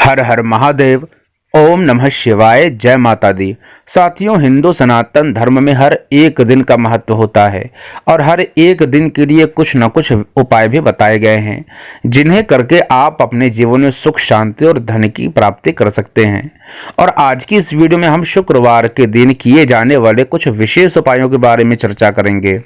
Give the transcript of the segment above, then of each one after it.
हर हर महादेव। ओम नमः शिवाय। जय माता दी। साथियों, हिंदू सनातन धर्म में हर एक दिन का महत्व होता है और हर एक दिन के लिए कुछ न कुछ उपाय भी बताए गए हैं, जिन्हें करके आप अपने जीवन में सुख, शांति और धन की प्राप्ति कर सकते हैं। और आज की इस वीडियो में हम शुक्रवार के दिन किए जाने वाले कुछ विशेष उपायों के बारे में चर्चा करेंगे।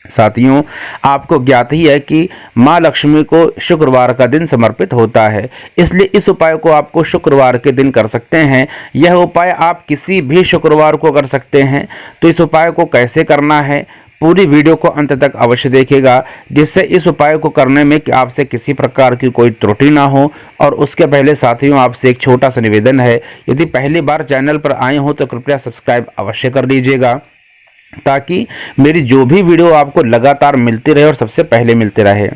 साथियों, आपको ज्ञात ही है कि माँ लक्ष्मी को शुक्रवार का दिन समर्पित होता है, इसलिए इस उपाय को आपको शुक्रवार के दिन कर सकते हैं। यह उपाय आप किसी भी शुक्रवार को कर सकते हैं। तो इस उपाय को कैसे करना है, पूरी वीडियो को अंत तक अवश्य देखिएगा, जिससे इस उपाय को करने में आपसे किसी प्रकार की कोई त्रुटि ना हो। और उसके पहले साथियों, आपसे एक छोटा सा निवेदन है, यदि पहली बार चैनल पर आए हो तो कृपया सब्सक्राइब अवश्य कर लीजिएगा, ताकि मेरी जो भी वीडियो आपको लगातार मिलती रहे और सबसे पहले मिलते रहे।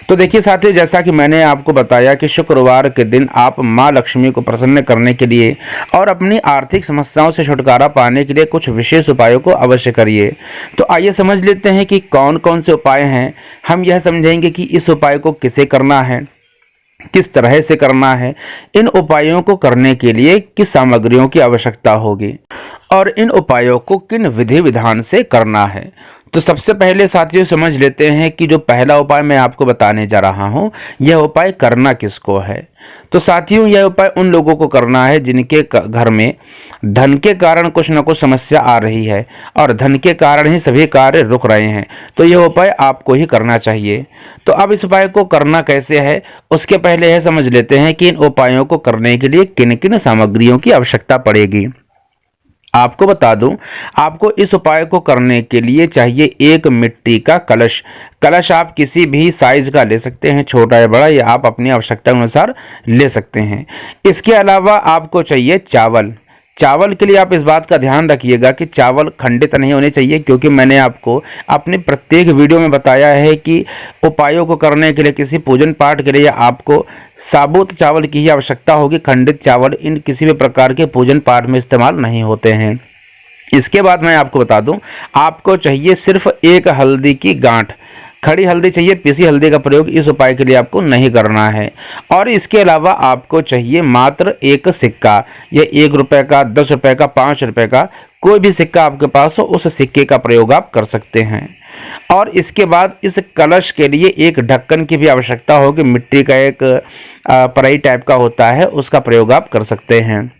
तो देखिए साथियों, जैसा कि मैंने आपको बताया कि शुक्रवार के दिन आप माँ लक्ष्मी को प्रसन्न करने के लिए और अपनी आर्थिक समस्याओं से छुटकारा पाने के लिए कुछ विशेष उपायों को अवश्य करिए। तो आइए समझ लेते हैं कि कौन कौन से उपाय हैं। हम यह समझेंगे कि इस उपाय को किसे करना है, किस तरह से करना है, इन उपायों को करने के लिए किस सामग्रियों की आवश्यकता होगी और इन उपायों को किन विधि विधान से करना है। तो सबसे पहले साथियों समझ लेते हैं कि जो पहला उपाय मैं आपको बताने जा रहा हूं, यह उपाय करना किसको है। तो साथियों, यह उपाय उन लोगों को करना है जिनके घर में धन के कारण कुछ न कुछ समस्या आ रही है और धन के कारण ही सभी कार्य रुक रहे हैं। तो यह उपाय आपको ही करना चाहिए। तो अब इस उपाय को करना कैसे है, उसके पहले यह समझ लेते हैं कि इन उपायों को करने के लिए किन किन सामग्रियों की आवश्यकता पड़ेगी। आपको बता दूं, आपको इस उपाय को करने के लिए चाहिए एक मिट्टी का कलश। कलश आप किसी भी साइज का ले सकते हैं, छोटा या बड़ा, या आप अपनी आवश्यकता अनुसार ले सकते हैं। इसके अलावा आपको चाहिए चावल। चावल के लिए आप इस बात का ध्यान रखिएगा कि चावल खंडित नहीं होने चाहिए, क्योंकि मैंने आपको अपने प्रत्येक वीडियो में बताया है कि उपायों को करने के लिए, किसी पूजन पाठ के लिए आपको साबुत चावल की ही आवश्यकता होगी। खंडित चावल इन किसी भी प्रकार के पूजन पाठ में इस्तेमाल नहीं होते हैं। इसके बाद मैं आपको बता दूं, आपको चाहिए सिर्फ एक हल्दी की गांठ। खड़ी हल्दी चाहिए, पीसी हल्दी का प्रयोग इस उपाय के लिए आपको नहीं करना है। और इसके अलावा आपको चाहिए मात्र एक सिक्का। यह 1 रुपये का, 10 रुपये का, 5 रुपये का, कोई भी सिक्का आपके पास हो उस सिक्के का प्रयोग आप कर सकते हैं। और इसके बाद इस कलश के लिए एक ढक्कन की भी आवश्यकता होगी। मिट्टी का एक पराई टाइप का होता है, उसका प्रयोग आप कर सकते हैं।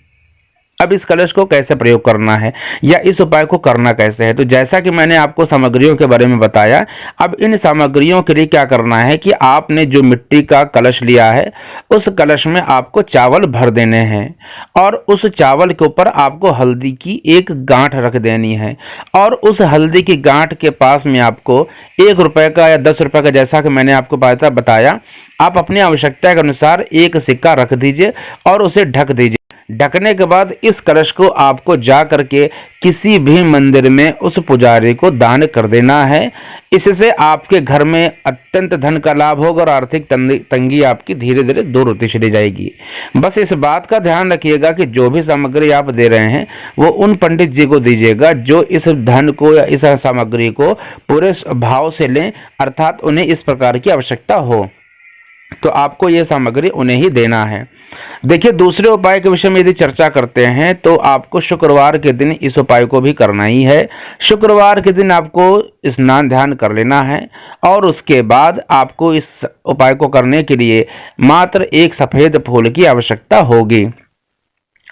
अब इस कलश को कैसे प्रयोग करना है या इस उपाय को करना कैसे है, तो जैसा कि मैंने आपको सामग्रियों के बारे में बताया, अब इन सामग्रियों के लिए क्या करना है कि आपने जो मिट्टी का कलश लिया है, उस कलश में आपको चावल भर देने हैं और उस चावल के ऊपर आपको हल्दी की एक गांठ रख देनी है। और उस हल्दी की गांठ के पास में आपको 1 रुपये का या 10 रुपये का, जैसा कि मैंने आपको बताया, आप अपनी आवश्यकता के अनुसार एक सिक्का रख दीजिए और उसे ढक दीजिए। ढकने के बाद इस कलश को आपको जा करके किसी भी मंदिर में उस पुजारी को दान कर देना है। इससे आपके घर में अत्यंत धन का लाभ होगा और आर्थिक तंगी आपकी धीरे धीरे दूर होती चली जाएगी। बस इस बात का ध्यान रखिएगा कि जो भी सामग्री आप दे रहे हैं वो उन पंडित जी को दीजिएगा जो इस धन को या इस सामग्री को पूरे भाव से लें, अर्थात उन्हें इस प्रकार की आवश्यकता हो तो आपको यह सामग्री उन्हें ही देना है। देखिए, दूसरे उपाय के विषय में यदि चर्चा करते हैं तो आपको शुक्रवार के दिन इस उपाय को भी करना ही है। शुक्रवार के दिन आपको स्नान ध्यान कर लेना है और उसके बाद आपको इस उपाय को करने के लिए मात्र एक सफ़ेद फूल की आवश्यकता होगी।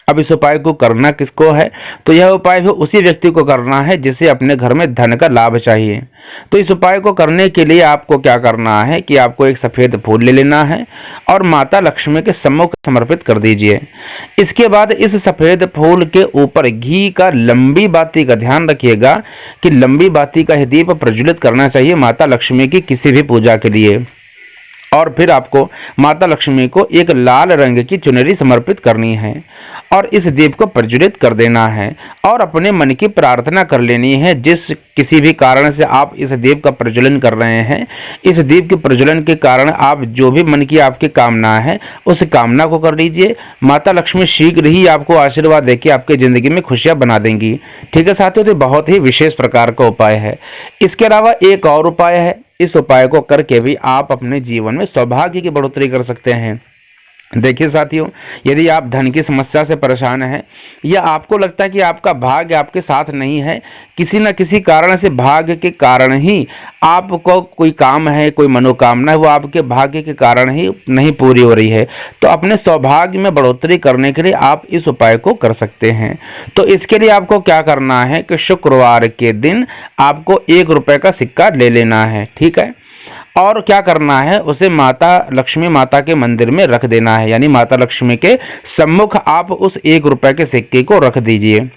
अब इस उपाय को करना किसको है, तो यह उपाय भी उसी व्यक्ति को करना है जिसे अपने घर में धन का लाभ चाहिए। तो इस उपाय को करने के लिए आपको क्या करना है कि आपको एक सफ़ेद फूल ले लेना है और माता लक्ष्मी के सम्मुख समर्पित कर दीजिए। इसके बाद इस सफ़ेद फूल के ऊपर घी का लंबी बाती का ध्यान रखिएगा कि लंबी बाती का ही दीप प्रज्वलित करना चाहिए माता लक्ष्मी की किसी भी पूजा के लिए। और फिर आपको माता लक्ष्मी को एक लाल रंग की चुनरी समर्पित करनी है और इस दीप को प्रज्वलित कर देना है और अपने मन की प्रार्थना कर लेनी है। जिस किसी भी कारण से आप इस दीप का प्रज्वलन कर रहे हैं, इस दीप के प्रज्वलन के कारण आप जो भी मन की आपकी कामना है उस कामना को कर लीजिए। माता लक्ष्मी शीघ्र ही आपको आशीर्वाद देके आपकी ज़िंदगी में खुशियाँ बना देंगी। ठीक है साथियों, तो बहुत ही विशेष प्रकार का उपाय है। इसके अलावा एक और उपाय है, इस उपाय को करके भी आप अपने जीवन में सौभाग्य की बढ़ोतरी कर सकते हैं। देखिए साथियों, यदि आप धन की समस्या से परेशान हैं या आपको लगता है कि आपका भाग्य आपके साथ नहीं है, किसी न किसी कारण से भाग्य के कारण ही आपको कोई काम है, कोई मनोकामना है, वो आपके भाग्य के कारण ही नहीं पूरी हो रही है, तो अपने सौभाग्य में बढ़ोतरी करने के लिए आप इस उपाय को कर सकते हैं। तो इसके लिए आपको क्या करना है कि शुक्रवार के दिन आपको 1 रुपये का सिक्का ले लेना है, ठीक है। और क्या करना है, उसे माता लक्ष्मी माता के मंदिर में रख देना है, यानी माता लक्ष्मी के सम्मुख आप उस 1 रुपये के सिक्के को रख दीजिए।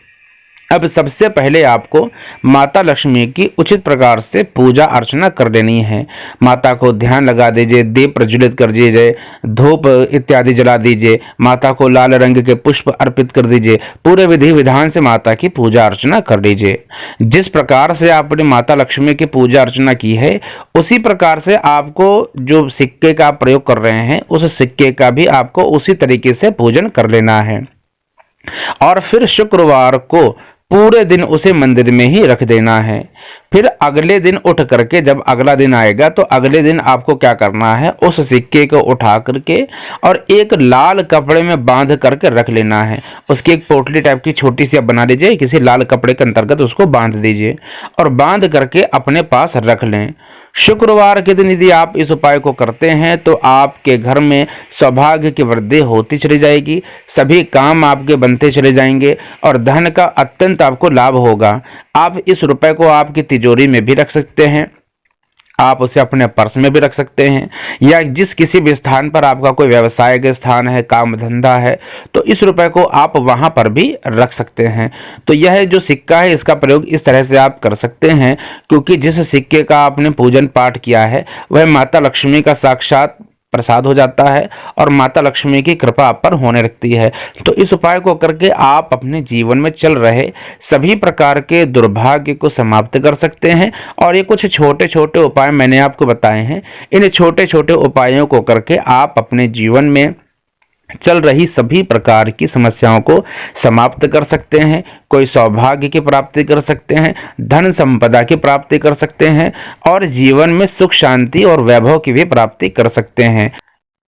अब सबसे पहले आपको माता लक्ष्मी की उचित प्रकार से पूजा अर्चना कर लेनी है। माता को ध्यान लगा दीजिए, दीप प्रज्वलित कर दीजिए, धूप इत्यादि जला दीजिए, माता को लाल रंग के पुष्प अर्पित कर दीजिए, पूरे विधि विधान से माता की पूजा अर्चना कर लीजिए। जिस प्रकार से आपने माता लक्ष्मी की पूजा अर्चना की है, उसी प्रकार से आपको जो सिक्के का प्रयोग कर रहे हैं, उस सिक्के का भी आपको उसी तरीके से पूजन कर लेना है। और फिर शुक्रवार को पूरे दिन उसे मंदिर में ही रख देना है। फिर अगले दिन उठ करके जब अगला दिन आएगा तो अगले दिन आपको क्या करना है, उस सिक्के को उठा करके और एक लाल कपड़े में बांध करके रख लेना है। उसकी एक पोटली टाइप की छोटी सी आप बना लीजिए, किसी लाल कपड़े के अंतर्गत उसको बांध दीजिए और बांध करके अपने पास रख लें। शुक्रवार के दिन यदि आप इस उपाय को करते हैं तो आपके घर में सौभाग्य की वृद्धि होती चली जाएगी, सभी काम आपके बनते चले जाएंगे और धन का अत्यंत आपको लाभ होगा। आप इस रुपए को आपकी तिजोरी में भी रख सकते हैं, आप उसे अपने पर्स में भी रख सकते हैं, या जिस किसी भी स्थान पर आपका कोई व्यवसाय का स्थान है, काम धंधा है, तो इस रुपए को आप वहां पर भी रख सकते हैं। तो यह जो सिक्का है इसका प्रयोग इस तरह से आप कर सकते हैं, क्योंकि जिस सिक्के का आपने पूजन पाठ किया है वह माता लक्ष्मी का साक्षात प्रसाद हो जाता है और माता लक्ष्मी की कृपा आप पर होने लगती है। तो इस उपाय को करके आप अपने जीवन में चल रहे सभी प्रकार के दुर्भाग्य को समाप्त कर सकते हैं। और ये कुछ छोटे छोटे उपाय मैंने आपको बताए हैं, इन छोटे छोटे उपायों को करके आप अपने जीवन में चल रही सभी प्रकार की समस्याओं को समाप्त कर सकते हैं। कोई सौभाग्य की प्राप्ति कर सकते हैं, धन संपदा की प्राप्ति कर सकते हैं और जीवन में सुख शांति और वैभव की भी प्राप्ति कर सकते हैं।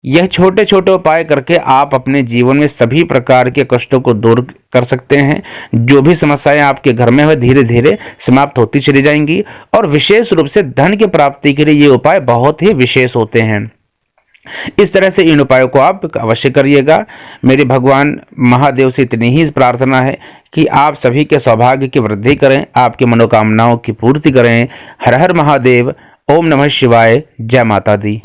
यह छोटे छोटे उपाय करके आप अपने जीवन में सभी प्रकार के कष्टों को दूर कर सकते हैं। जो भी समस्याएं आपके घर में है धीरे धीरे समाप्त होती चली जाएंगी और विशेष रूप से धन की प्राप्ति के लिए ये उपाय बहुत ही विशेष होते हैं। इस तरह से इन उपायों को आप अवश्य करिएगा। मेरी भगवान महादेव से इतनी ही प्रार्थना है कि आप सभी के सौभाग्य की वृद्धि करें, आपकी मनोकामनाओं की पूर्ति करें। हर हर महादेव। ओम नमः शिवाय। जय माता दी।